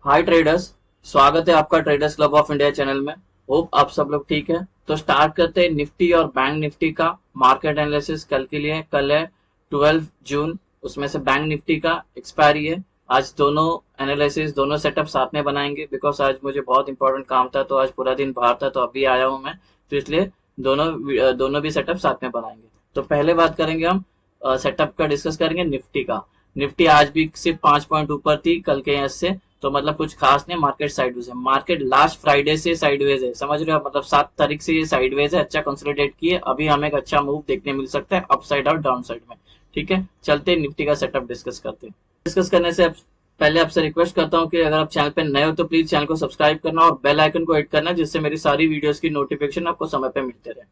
हाय traders. स्वागत है आपका traders club of India channel में। होप आप सब लोग ठीक है। तो स्टार्ट करते हैं निफ्टी और बैंक निफ्टी का मार्केट एनालिसिस कल के लिए। कल है 12 जून। उसमें से बैंक निफ्टी का एक्सपायरी है। आज दोनों एनालिसिस दोनों सेटअप साथ में बनाएंगे बिकॉज आज मुझे बहुत इंपॉर्टेंट काम था, तो आज पूरा दिन बाहर था, तो अभी आया हूं मैं, तो इसलिए दोनों भी सेटअप साथ में बनाएंगे। तो पहले बात करेंगे हम सेटअप का, डिस्कस करेंगे निफ्टी का। निफ्टी आज भी सिर्फ 5 पॉइंट ऊपर थी कल के यहाँ से, तो मतलब कुछ खास नहीं। मार्केट साइडवेज है। मार्केट लास्ट फ्राइडे से साइडवेज है, समझ रहे हो, मतलब 7 तारीख से ये साइडवेज है। अच्छा कंसोलिडेट किए, अभी हमें एक अच्छा मूव देखने मिल सकता है अपसाइड और डाउन साइड में। ठीक है, चलते निफ्टी का सेटअप डिस्कस करते हैं। डिस्कस करने से पहले आपसे रिक्वेस्ट करता हूँ कि अगर आप चैनल पे नए हो तो प्लीज चैनल को सब्सक्राइब करना और बेल आइकन को हिट करना, जिससे मेरी सारी वीडियोस की नोटिफिकेशन आपको समय पे मिलते रहे।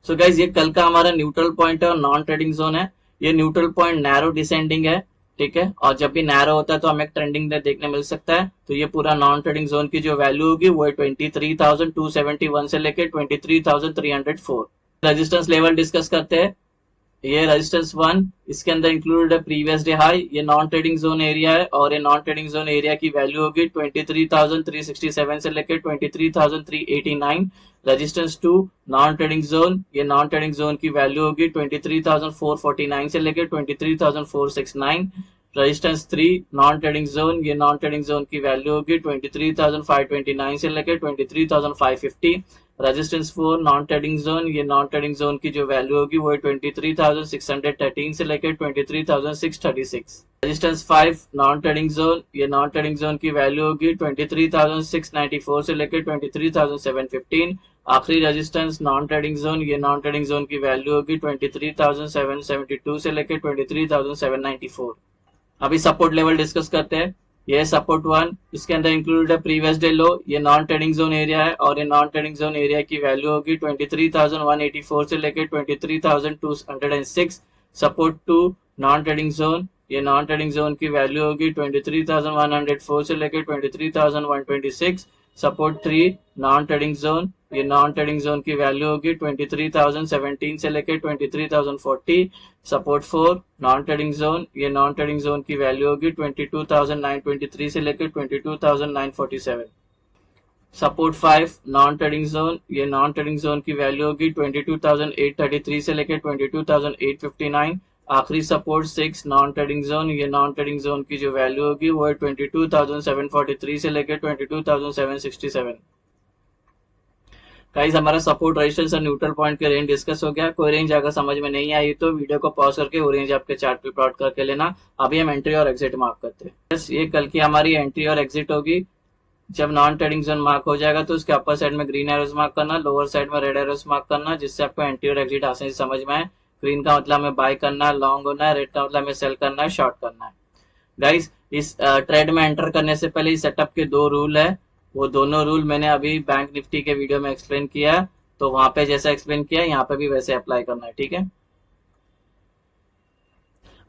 सो गाइज, ये कल का हमारा न्यूट्रल पॉइंट है और नॉन ट्रेडिंग जोन है। ये न्यूट्रल पॉइंट नैरो डिसेंडिंग है, ठीक है, और जब भी नैरो होता है तो हमें एक ट्रेंडिंग देखने मिल सकता है। तो ये पूरा नॉन ट्रेडिंग जोन की जो वैल्यू होगी वो है 23,271 से लेकर 23,304। रेजिस्टेंस लेवल डिस्कस करते हैं। ये रेजिस्टेंस 1, इसके अंदर इंक्लूडेड है प्रीवियस डे हाई। ये नॉन ट्रेडिंग जोन एरिया है और ये नॉन ट्रेडिंग जोन एरिया की वैल्यू होगी 23,367 से लेकर 23,389। रेजिस्टेंस 2, नॉन ट्रेडिंग जोन, ये नॉन ट्रेडिंग जोन की वैल्यू होगी 23,449 से लेकर 23,469। रेजिस्टेंस 3, नॉन ट्रेडिंग जोन, ये नॉन ट्रेडिंग जोन की वैल्यू होगी 23,529 से लेकर 23,550। रेजिस्टेंस 4, नॉन ट्रेडिंग जोन, ये नॉन ट्रेडिंग जोन की जो वैल्यू होगी वो है 23,613 से लेकर 23,636। रेजिस्टेंस 5, नॉन ट्रेडिंग जोन, ये नॉन ट्रेडिंग जोन की वैल्यू होगी 23,694 से लेकर 23,715। आखिरी रेजिस्टेंस नॉन ट्रेडिंग जोन, ये नॉन ट्रेडिंग जोन की वैल्यू होगी 23,772 से लेकर 23,794। अभी सपोर्ट लेवल डिस्कस करते हैं। ये सपोर्ट 1, इसके अंदर इंक्लूडेड है प्रीवियस डे लो। ये नॉन ट्रेडिंग जोन एरिया है और ये नॉन ट्रेडिंग जोन एरिया की वैल्यू होगी 23,184 से लेकर 23,206। सपोर्ट 2, नॉन ट्रेडिंग जोन, ये नॉन ट्रेडिंग जोन की वैल्यू होगी 23,104 से लेकर 23,126। सपोर्ट 3, नॉन ट्रेडिंग जोन, ये नॉन ट्रेडिंग जोन की वैल्यू होगी 23,017 से लेकर 23,040। सपोर्ट 4, नॉन ट्रेडिंग जोन, ये नॉन ट्रेडिंग जोन की वैल्यू होगी 22,923 से लेकर 22,947। सपोर्ट 5, नॉन ट्रेडिंग जोन, ये नॉन ट्रेडिंग जोन की वैल्यू होगी 22,833 से लेकर 22,859। आखिरी सपोर्ट 6, नॉन ट्रेडिंग जोन, ये नॉन ट्रेडिंग जोन की जो वैल्यू होगी वो है 22,743 से लेकर 22,767। गाइस, हमारा सपोर्ट रेजिस्टेंस और न्यूट्रल पॉइंट के रेंज डिस्कस हो गया। कोई रेंज अगर समझ में नहीं आई तो वीडियो को पॉज करके वो रेंज आपके चार्ट पे प्लॉट करके लेना। अभी हम एंट्री और एग्जिट मार्क करते हैं। बस ये कल की हमारी एंट्री और एग्जिट होगी। जब नॉन ट्रेडिंग जोन मार्क हो जाएगा तो उसके अपर साइड में ग्रीन एरोस मार्क करना, लोअर साइड में रेड एरोस मार्क करना, जिससे आपको एंट्री और एग्जिट आसानी से समझ में आए। ग्रीन का मतलब हमें बाय करना है, लॉन्ग होना है, रेड का मतलब हमें सेल करना है, शॉर्ट करना है। गाइस, इस ट्रेड में एंटर करने से पहले इस सेटअप के 2 रूल है। वो दोनों रूल मैंने अभी बैंक निफ्टी के वीडियो में एक्सप्लेन किया है, तो वहां पे जैसा एक्सप्लेन किया है यहाँ पे भी वैसे अप्लाई करना है, ठीक है।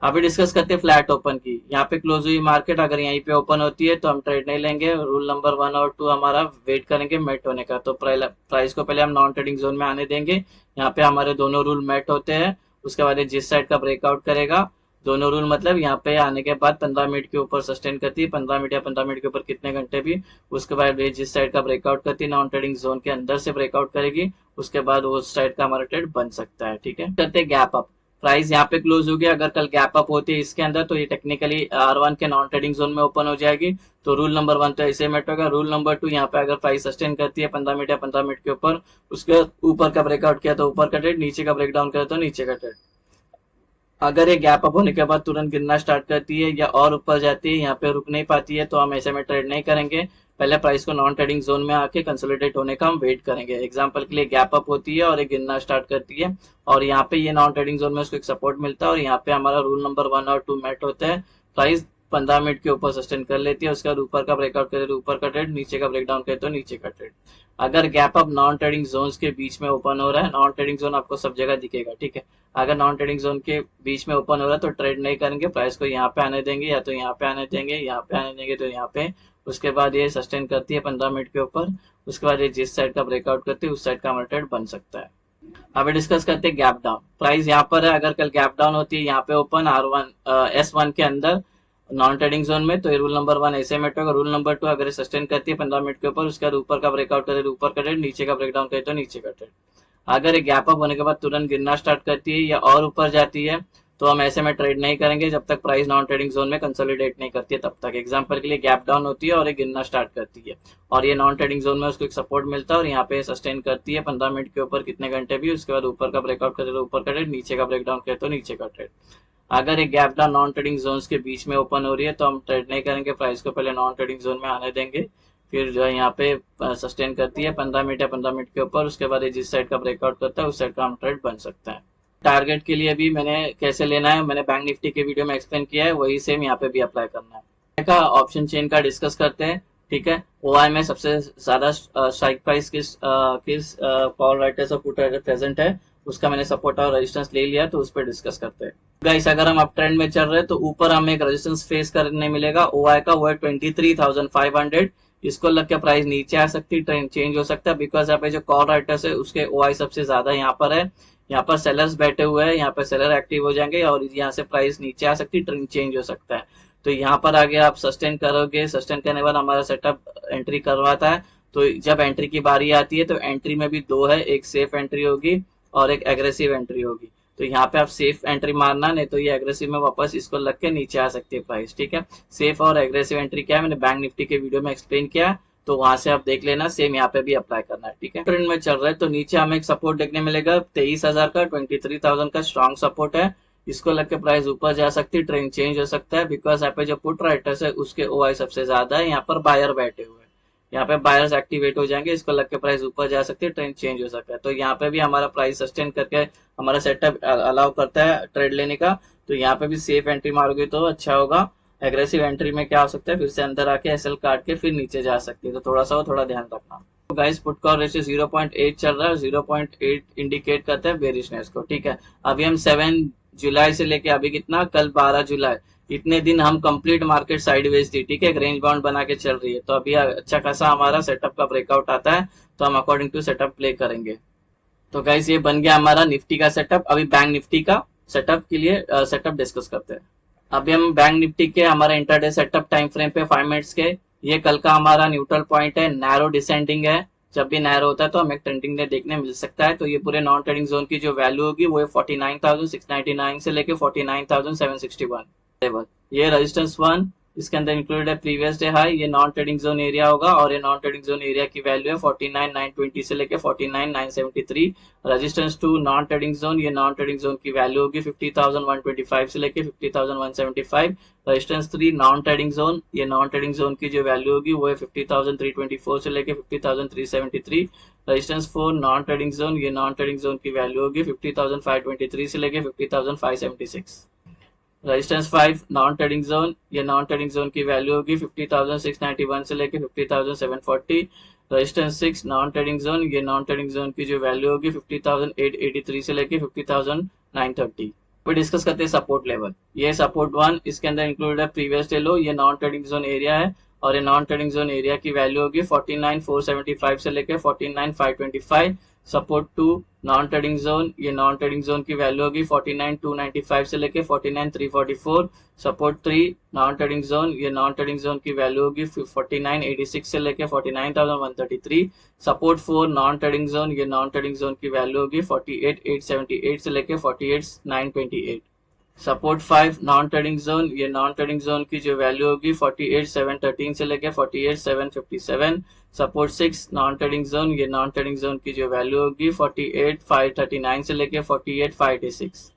अभी डिस्कस करते हैं फ्लैट ओपन की। यहाँ पे क्लोज हुई मार्केट अगर यहीं पे ओपन होती है तो हम ट्रेड नहीं लेंगे। रूल नंबर 1 और 2 हमारा वेट करेंगे मेट होने का। तो प्राइस को पहले हम नॉन ट्रेडिंग जोन में आने देंगे। यहाँ पे हमारे दोनों रूल मेट होते हैं, उसके बाद जिस साइड का ब्रेकआउट करेगा, दोनों रूल मतलब यहाँ पे आने के बाद 15 मिनट के ऊपर सस्टेन करती है, 15 मिनट या 15 मिनट के ऊपर कितने घंटे भी। उसके बाद जिस साइड का ब्रेकआउट करती है नॉन ट्रेडिंग जोन के अंदर से ब्रेकआउट करेगी, उसके बाद उस साइड का हमारा ट्रेड बन सकता है, ठीक है। करते गैप अप। प्राइस यहाँ पे क्लोज हो गया। अगर कल गैप अप होती है इसके अंदर तो ये टेक्निकली R1 के नॉन ट्रेडिंग जोन में ओपन हो जाएगी। तो रूल नंबर 1 तो ऐसे मेट होगा। रूल नंबर 2, यहाँ पे अगर प्राइस सस्टेन करती है 15 मिनट या 15 मिनट के ऊपर, उसके ऊपर का ब्रेकआउट किया तो ऊपर का ट्रेड, नीचे का ब्रेकडाउन किया तो नीचे का ट्रेड। अगर ये गैप अप होने के बाद तुरंत गिरना स्टार्ट करती है या और ऊपर जाती है, यहाँ पे रुक नहीं पाती है, तो हम ऐसे में ट्रेड नहीं करेंगे। पहले प्राइस को नॉन ट्रेडिंग जोन में आके कंसोलिडेट होने का हम वेट करेंगे। एग्जांपल के लिए गैप अप होती है और ये गिरना स्टार्ट करती है और यहाँ पे ये नॉन ट्रेडिंग जोन में उसको एक सपोर्ट मिलता है और यहाँ पे हमारा रूल नंबर 1 और 2 मेट होते हैं। प्राइस 15 मिनट के ऊपर सस्टेन कर लेती है, उसके बाद ऊपर का ब्रेकआउट करे तो ऊपर का ट्रेड, नीचे का ब्रेकडाउन करे तो नीचे का ट्रेड। अगर gap up non trading zone के बीच में ओपन हो रहा है, नॉन ट्रेडिंग जोन आपको सब जगह दिखेगा, ठीक है। अगर नॉन ट्रेडिंग जोन के बीच में ओपन हो रहा है तो ट्रेड नहीं करेंगे। प्राइस को यहाँ पे आने देंगे, या तो यहाँ पे आने देंगे, यहाँ पे आने देंगे तो यहाँ पे। उसके बाद ये सस्टेन करती है 15 मिनट के ऊपर, उसके बाद ये जिस साइड का ब्रेकआउट करती है उस साइड का हमारा ट्रेड बन सकता है। अभी डिस्कस करते हैं गैप डाउन। प्राइस यहाँ पर है, अगर कल गैप डाउन होती है यहाँ पे ओपन R1 S1 के अंदर, नॉन ट्रेडिंग जोन में, तो ये रूल नंबर 1 ऐसे मेट होगा। रूल नंबर 2, अगर सस्टेन करती है 15 मिनट के ऊपर, उसके बाद ऊपर का ब्रेकआउट करे तो ऊपर का ट्रेड, नीचे का ब्रेकडाउन करे तो नीचे का ट्रेड। अगर एक गैप अप होने के बाद तुरंत गिरना स्टार्ट करती है या और ऊपर जाती है, तो हम ऐसे में ट्रेड नहीं करेंगे जब तक प्राइस नॉन ट्रेडिंग जोन में कंसोलिडेट नहीं करती है तब तक। एग्जांपल के लिए गैप डाउन होती है और ये गिरना स्टार्ट करती है और ये नॉन ट्रेडिंग जोन में उसको एक सपोर्ट मिलता है और यहाँ पे सस्टेन करती है 15 मिनट के ऊपर कितने घंटे भी, उसके बाद ऊपर का ब्रेकआउट करे तो ऊपर का ट्रेड, नीचे का ब्रेकडाउन करे तो नीचे का ट्रेड। अगर एक gap down non trading zone के बीच में ओपन हो रही है तो हम ट्रेड नहीं करेंगे, प्राइस को पहले नॉन ट्रेडिंग जोन में आने देंगे, फिर जो है यहाँ पे सस्टेन करती है 15 मिनट या 15 मिनट के ऊपर, उसके बाद जिस साइड का ब्रेकआउट करता है उस साइड का हम ट्रेड बन सकता है। टारगेट के लिए भी मैंने कैसे लेना है मैंने बैंक निफ्टी के वीडियो में एक्सप्लेन किया है, वही सेम यहाँ पे भी अप्लाई करना है। का ऑप्शन चेन का डिस्कस करते हैं, ठीक है। ओआई में सबसे ज्यादा स्ट्राइक प्राइस किस कॉल राइटर्स और पुट राइटर प्रेजेंट है, उसका मैंने सपोर्ट और रेजिस्टेंस ले लिया, तो उस पर डिस्कस करते हैं। गाइस अगर हम अप ट्रेंड में चल रहे हैं तो ऊपर हमें एक रेजिस्टेंस फेस करने मिलेगा ओआई का, वो है 23,500। इसको लग के प्राइस नीचे आ सकती है, ट्रेंड चेंज हो सकता है, बिकॉज यहाँ पे जो कॉल राइटर्स है उसके ओआई सबसे ज्यादा यहाँ पर है। यहाँ पर सेलर्स बैठे हुए हैं, यहाँ पर सेलर एक्टिव हो जाएंगे और यहाँ से प्राइस नीचे आ सकती है, ट्रेंड चेंज हो सकता है। तो यहाँ पर आगे आप सस्टेन करोगे, सस्टेन करने के बाद हमारा सेटअप एंट्री करवाता है, तो जब एंट्री की बारी आती है तो एंट्री में भी दो है, एक सेफ एंट्री होगी और एक एग्रेसिव एंट्री होगी। तो यहाँ पे आप सेफ एंट्री मारना, नहीं तो ये एग्रेसिव में वापस इसको लग के नीचे आ सकती है प्राइस, ठीक है। सेफ और एग्रेसिव एंट्री क्या है मैंने बैंक निफ्टी के वीडियो में एक्सप्लेन किया है, तो वहां से आप देख लेना, सेम यहाँ पे भी अप्लाई करना है, ठीक है। ट्रेंड में चल रहा है तो नीचे हमें एक सपोर्ट देखने मिलेगा 23,000 का, 23,000 का स्ट्रॉन्ग सपोर्ट है, इसको लग के प्राइस ऊपर जा सकती है, ट्रेंड चेंज हो सकता है, बिकॉज यहाँ पे जो पुट राइटर्स है उसके ओआई सबसे ज्यादा है, यहाँ पर बायर बैठे हुए हैं, यहाँ पे बायर्स एक्टिवेट हो जाएंगे, इसको लग के प्राइस ऊपर जा सकती है, ट्रेंड चेंज हो सकता है। तो यहाँ पे भी हमारा प्राइस सस्टेन करके हमारा सेटअप अलाउ करता है ट्रेड लेने का, तो यहाँ पे भी सेफ एंट्री मारोगे तो अच्छा होगा। एग्रेसिव एंट्री में क्या हो सकता है, फिर से अंदर आके एसएल काट के फिर नीचे जा सकती है, तो थोड़ा ध्यान रखना। तो गाइस पुट कॉल रेशियो 0.8 चल रहा है, 0.8 इंडिकेट करता है बेरिशनेस को, ठीक है। अभी हम 7 जुलाई से लेके अभी कितना, कल 12 जुलाई, इतने दिन हम कंप्लीट मार्केट साइडवेज थी, ठीक है, रेंज बाउंड बना के चल रही है। तो अभी अच्छा खासा हमारा सेटअप का ब्रेकआउट आता है, तो हम अकॉर्डिंग टू सेटअप प्ले करेंगे। तो गाइस ये बन गया हमारा निफ्टी का सेटअप। अभी बैंक निफ्टी का सेटअप के लिए सेटअप डिस्कस करते हैं। अभी हम बैंक निफ्टी के हमारा इंटरडे सेटअप टाइम फ्रेम पे 5 मिनट्स के, ये कल का हमारा न्यूट्रल पॉइंट है, नैरो डिसेंडिंग है, जब भी नैरो होता है तो हमें एक ट्रेंडिंग डे देखने मिल सकता है। तो ये पूरे नॉन ट्रेडिंग जोन की जो वैल्यू होगी वो है 49,699 से लेके 49,761 लेवल। ये रेजिस्टेंस 1, इसके अंदर इंक्लूडेड है प्रीवियस डे हाई, ये नॉन ट्रेडिंग जोन एरिया होगा और ये नॉन ट्रेडिंग जोन एरिया की वैल्यू है 49,920 से लेके 49,973। रेजिस्टेंस 2 नॉन ट्रेडिंग जोन, ये नॉन ट्रेडिंग जोन की वैल्यू होगी 50,125 से लेके 50,175। रेजिस्टेंस 3 नॉन ट्रेडिंग जोन, ये नॉन ट्रेडिंग जोन की जो वैल्यू होगी वो है 50,324 से लेके 50,373। रेजिस्टेंस 4 नॉन ट्रेडिंग जोन, ये नॉन ट्रेडिंग जोन की वैल्यू होगी 50,523 से लेके 50,576। रेजिस्टेंस 5 नॉन ट्रेडिंग जोन, ये नॉन ट्रेडिंग जोन की वैल्यू होगी 50,691 से लेके 50,740। रेजिस्टेंस 6 नॉन ट्रेडिंग जोन, ये नॉन ट्रेडिंग जोन की जो वैल्यू होगी 50,883 से लेके 50,930। फिर डिस्कस करते हैं सपोर्ट लेवल। ये सपोर्ट 1, इसके अंदर इंक्लूडेड है प्रीवियस डे लो, ये नॉन ट्रेडिंग जोन एरिया है और ये नॉन ट्रेडिंग जोन एरिया की वैल्यू होगी 49,475 से लेके 49,525। सपोर्ट 2 नॉन ट्रेडिंग जोन, ये नॉन ट्रेडिंग जोन की वैल्यू होगी 49,295 से लेके 49,344। सपोर्ट 3 नॉन ट्रेडिंग जोन, ये नॉन ट्रेडिंग जोन की वैल्यू होगी 49,86 से लेके 49,133। सपोर्ट 4 नॉन ट्रेडिंग जोन, ये नॉन ट्रेडिंग जोन की वैल्यू होगी 48,878 से लेके 48,928। सपोर्ट 5 नॉन ट्रेडिंग जोन, ये नॉन ट्रेडिंग जोन की जो वैल्यू होगी 48,713 से लेके 48,757। सपोर्ट 6 नॉन ट्रेडिंग जोन, ये नॉन ट्रेडिंग जोन की जो वैल्यू होगी 48,539 से लेके 48,586।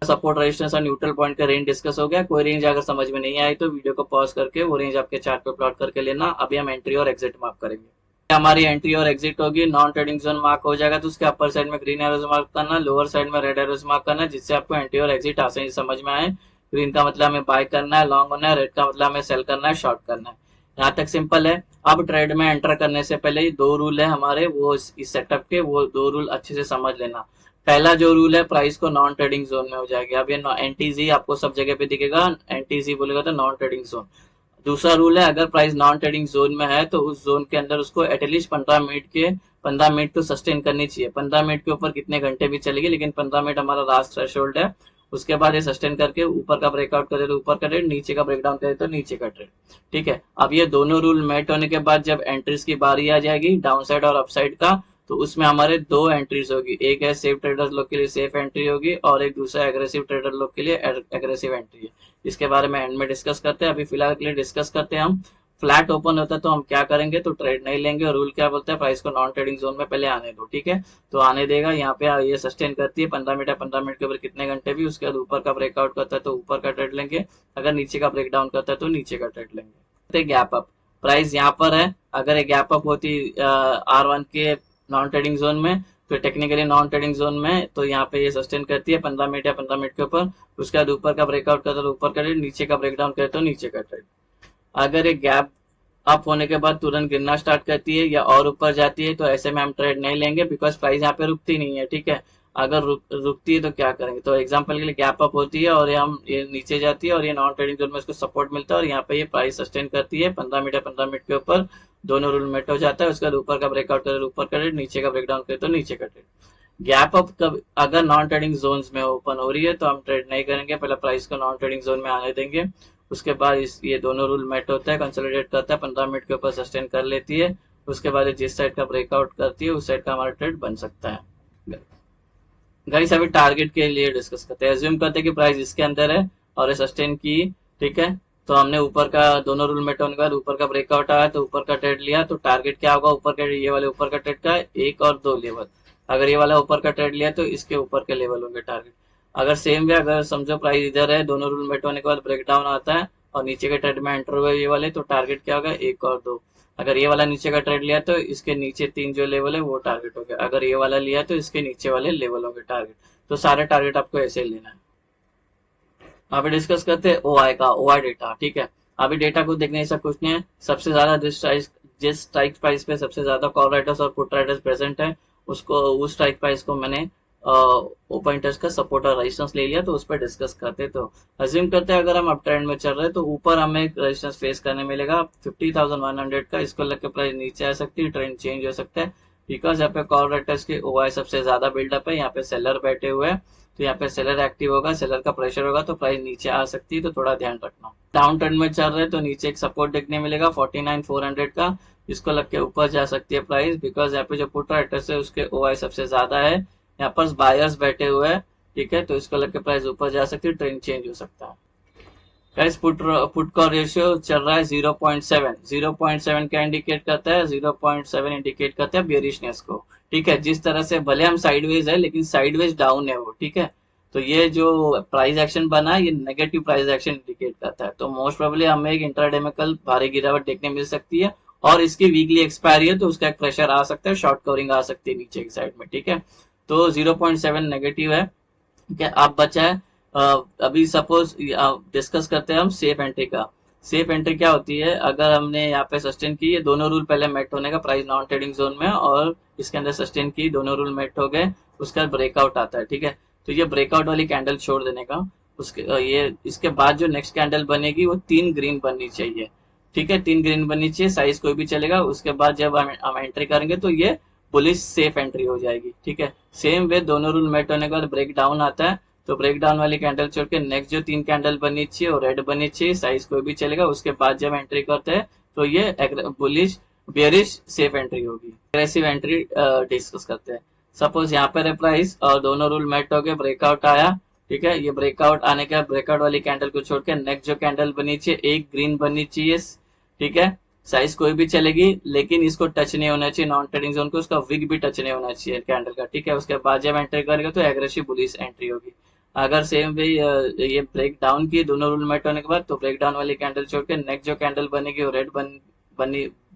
सपोर्ट रेजिस्टेंस और न्यूट्रल पॉइंट का रेंज डिस्कस हो गया। कोई रेंज अगर समझ में नहीं आई तो वीडियो को पॉज करके वो रेंज आपके चार्ट पे प्लॉट करके लेना। अभी हम एंट्री और एग्जिट मार्क करेंगे। हमारी एंट्री और एग्जिट होगी, नॉन ट्रेडिंग जोन मार्क हो जाएगा तो उसके अपर साइड में ग्रीन एरोज मार्क करना, लोअर साइड में रेड एरोज मार्क करना, जिससे आपको एंट्री और एग्जिट आसानी समझ में आए। ग्रीन का मतलब हमें बाय करना है, लॉन्ग होना है, रेड का मतलब हमें सेल करना है, शॉर्ट करना है। यहाँ तक सिंपल है। अब ट्रेड में एंटर करने से पहले 2 रूल है हमारे, वो इस सेटअप के, वो 2 रूल अच्छे से समझ लेना। पहला जो रूल है, प्राइस को नॉन ट्रेडिंग जोन में हो जाएगी। अब ये एनटीजी आपको सब जगह पे दिखेगा, एनटीजी बोलेगा तो नॉन ट्रेडिंग जोन। दूसरा रूल है, अगर प्राइस नॉन ट्रेडिंग जोन में है तो उस जोन के अंदर उसको एटलीस्ट 15 मिनट तो सस्टेन करनी चाहिए। 15 मिनट के ऊपर कितने घंटे भी चलेगी, लेकिन 15 मिनट हमारा लास्ट थ्रेशोल्ड है उसके बाद ये सस्टेन करके ऊपर का ब्रेकआउट करे तो ऊपर का ट्रेड, नीचे का ब्रेकडाउन करे तो नीचे का ट्रेड। ठीक है, अब ये दोनों रूल मेट होने के बाद जब एंट्रीज की बारी आ जाएगी डाउन साइड और अपसाइड का, तो उसमें हमारे दो एंट्रीज होगी, एक है सेफ ट्रेडर्स लोग के लिए सेफ एंट्री होगी और एक दूसरा एग्रेसिव ट्रेडर लोग के लिए एग्रेसिव एंट्री है। इसके बारे में एंड में डिस्कस करते हैं। अभी फिलहाल के लिए डिस्कस करते हैं हम फ्लैट ओपन होता है तो हम क्या करेंगे, तो ट्रेड नहीं लेंगे और रूल क्या बोलता है, प्राइस को नॉन ट्रेडिंग जोन में पहले आने दो। ठीक है, तो आने देगा, यहाँ पे ये सस्टेन करती है 15 मिनट या 15 मिनट के ऊपर कितने घंटे भी, उसके बाद ऊपर का ब्रेकआउट करता है तो ऊपर का ट्रेड लेंगे, अगर नीचे का ब्रेकडाउन करता है तो नीचे का ट्रेड लेंगे। गैप अप, प्राइस यहाँ पर है, अगर ये गैप अप होती R1 के नॉन ट्रेडिंग जोन में, तो टेक्निकली नॉन ट्रेडिंग जोन में तो यहाँ पे ये सस्टेन करती है 15 मिनट या 15 मिनट के ऊपर, उसके बाद ऊपर का ब्रेकआउट करता है तो ऊपर का ट्रेड, नीचे का ब्रेकडाउन करता है तो नीचे का ट्रेड। अगर ये गैप अप होने के बाद तुरंत गिरना स्टार्ट करती है या और ऊपर जाती है तो ऐसे में हम ट्रेड नहीं लेंगे, बिकॉज प्राइस यहाँ पे रुकती नहीं है। ठीक है, अगर रुकती है तो क्या करेंगे, तो एग्जांपल के लिए गैप अप होती है और ये नीचे जाती है और ये नॉन ट्रेडिंग जोन में इसको सपोर्ट मिलता है और यहाँ पे ये प्राइस सस्टेन करती है 15 मिनट या 15 मिनट के ऊपर, दोनों रूल मेट हो जाता है, उसके बाद ऊपर का ब्रेकआउट करे ऊपर का ट्रेड, नीचे का ब्रेकडाउन करे तो नीचे का ट्रेड। गैप अप कब अगर नॉन ट्रेडिंग जोन में ओपन हो रही है तो हम ट्रेड नहीं करेंगे, पहले प्राइस को नॉन ट्रेडिंग जोन में आने देंगे, उसके बाद ये दोनों रूल मेट होता है, कंसोलिडेट करता है, 15 मिनट के ऊपर सस्टेन कर लेती है, उसके बाद जिस साइड का ब्रेकआउट करती है उस साइड का हमारा ट्रेड बन सकता है। गाइस अभी टारगेट के लिए डिस्कस करते हैं। एज्यूम करते हैं कि प्राइस इसके अंदर है और सस्टेन की, ठीक है, तो हमने ऊपर का दोनों रूल मेट होने के बाद ऊपर का ब्रेकआउट आया तो ऊपर का ट्रेड लिया, तो टारगेट क्या होगा, ऊपर का ये वाले ऊपर का ट्रेड का 1 और 2 लेवल, अगर ये वाला ऊपर का ट्रेड लिया तो इसके ऊपर के लेवल होंगे टारगेट। अगर सेम वे अगर समझो प्राइस इधर है, दोनों रूल मेट होने के बाद ब्रेकडाउन आता है और नीचे के ट्रेड में एंटर हुए ये वाले, तो टारगेट क्या होगा 1 और 2। अगर ये वाला नीचे का ट्रेड लिया तो इसके नीचे 3 जो लेवल है वो टारगेट हो गया, अगर ये वाला लिया तो इसके नीचे वाले लेवल होंगे टारगेट। तो सारे टारगेट आपको ऐसे ही लेना है। अभी डिस्कस करते हैं ओआई का, ओआई डेटा। ठीक है, अभी डेटा को देखने ऐसा कुछ नहीं है, सबसे ज्यादा जिस स्ट्राइक प्राइस पे सबसे ज्यादा कॉल राइटर्स और पुट राइटर्स प्रेजेंट है उसको, उस स्ट्राइक प्राइस को मैंने ओपन इंटरेस्ट का सपोर्ट और रेजिस्टेंस ले लिया, तो उस पर डिस्कस करते। तो अज्यूम करते हैं अगर हम अप ट्रेंड में चल रहे हैं तो ऊपर हमें एक रेजिस्टेंस फेस करने मिलेगा 50,100 का, इसको लग के प्राइस नीचे आ सकती है, ट्रेंड चेंज हो सकता है, बिकॉज यहाँ पे कॉल राइटर्स के ओआई सबसे ज्यादा बिल्डअप है, यहाँ पे सेलर बैठे हुए हैं, तो यहाँ पे सेलर एक्टिव होगा, सेलर का प्रेशर होगा तो प्राइस नीचे आ सकती है, तो थोड़ा ध्यान रखना। डाउन ट्रेंड में चल रहे हैं तो नीचे एक सपोर्ट देखने मिलेगा 49,400 का, इसको लग के ऊपर जा सकती है प्राइस, बिकॉज यहाँ पे जो पुट राइटर्स है उसके ओआई सबसे ज्यादा है, यहाँ पर बायर्स बैठे हुए हैं। ठीक है, तो इसको लग के प्राइस ऊपर जा सकती है, ट्रेंड चेंज हो सकता है। गाइस पुट का रेशियो चल रहा है 0.7, 0.7 क्या इंडिकेट करता है, 0.7 इंडिकेट करता है बेरिशनेस को। ठीक है, जिस तरह से भले हम साइडवेज है लेकिन साइडवेज डाउन है वो। ठीक है, तो ये जो प्राइस एक्शन बना है ये नेगेटिव प्राइस एक्शन इंडिकेट करता है, तो मोस्ट प्रोबेबली हमें एक इंट्राडे में कल भारी गिरावट देखने मिल सकती है और इसकी वीकली एक्सपायरी है तो उसका एक प्रेशर आ सकता है, शॉर्ट कवरिंग आ सकती है नीचे की साइड में। ठीक है, तो 0.7 नेगेटिव है। ठीक है, अब बचा है अभी सपोज डिस्कस करते हैं हम सेफ एंट्री का। सेफ एंट्री क्या होती है, अगर हमने यहाँ पे सस्टेन की, ये दोनों रूल पहले मेट होने का, प्राइस नॉन ट्रेडिंग जोन में और इसके अंदर सस्टेन की, दोनों रूल मेट हो गए, उसका ब्रेकआउट आता है। ठीक है, तो ये ब्रेकआउट वाली कैंडल छोड़ देने का, उसके ये इसके बाद जो नेक्स्ट कैंडल बनेगी वो 3 ग्रीन बननी चाहिए। ठीक है, 3 ग्रीन बननी चाहिए, साइज कोई भी चलेगा, उसके बाद जब हम एंट्री करेंगे तो ये पुलिस सेफ एंट्री हो जाएगी। ठीक है, सेम वे दोनों रूल मेट होने के बाद ब्रेक डाउन आता है, तो ब्रेक डाउन वाली कैंडल छोड़ के नेक्स्ट जो 3 कैंडल बननी चाहिए वो रेड बननी चाहिए, साइज कोई भी चलेगा, उसके बाद जब एंट्री करते हैं तो ये बुलिश बेरिश सेफ एंट्री होगी। एग्रेसिव एंट्री डिस्कस करते हैं। सपोज यहाँ पर है प्राइस और दोनों रूल मेट हो गए, ब्रेकआउट आया। ठीक है, ये ब्रेकआउट आने के ब्रेकआउट वाली कैंडल को छोड़ के नेक्स्ट जो कैंडल बननी चाहिए एक ग्रीन बननी चाहिए। ठीक है, साइज कोई भी चलेगी लेकिन इसको टच नहीं होना चाहिए नॉन ट्रेडिंग जोन को, उसका विग भी टच नहीं होना चाहिए कैंडल का। ठीक है, उसके बाद जब एंट्री करेगा तो एग्रेसिव बुलिश एंट्री होगी। अगर सेम वे ये ब्रेक डाउन की दोनों रूल मेट होने के बाद, तो ब्रेक डाउन वाली कैंडल छोड़ के नेक्स्ट जो कैंडल बनेगी वो रेड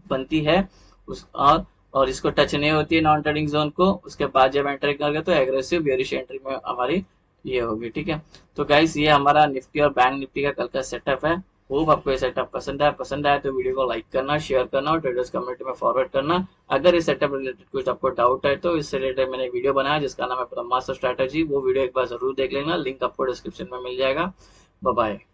बनती है उस और इसको टच नहीं होती है नॉन ट्रेडिंग जोन को, उसके बाद जब एंट्री करेगा तो एग्रेसिव बेरिश एंट्री में हमारी ये होगी। ठीक है, तो गाइस ये हमारा निफ्टी और बैंक निफ्टी का कल का सेटअप है। होप आपको ये सेटअप पसंद आया तो वीडियो को लाइक करना, शेयर करना और ट्रेडर्स कम्युनिटी में फॉरवर्ड करना। अगर इस सेटअप रिलेटेड कुछ आपको डाउट है तो इससे रिलेटेड मैंने एक वीडियो बनाया जिसका नाम है ब्रह्मास्त्र स्ट्रैटेजी, वो वीडियो एक बार जरूर देख लेना, लिंक आपको डिस्क्रिप्शन में मिल जाएगा। Bye bye.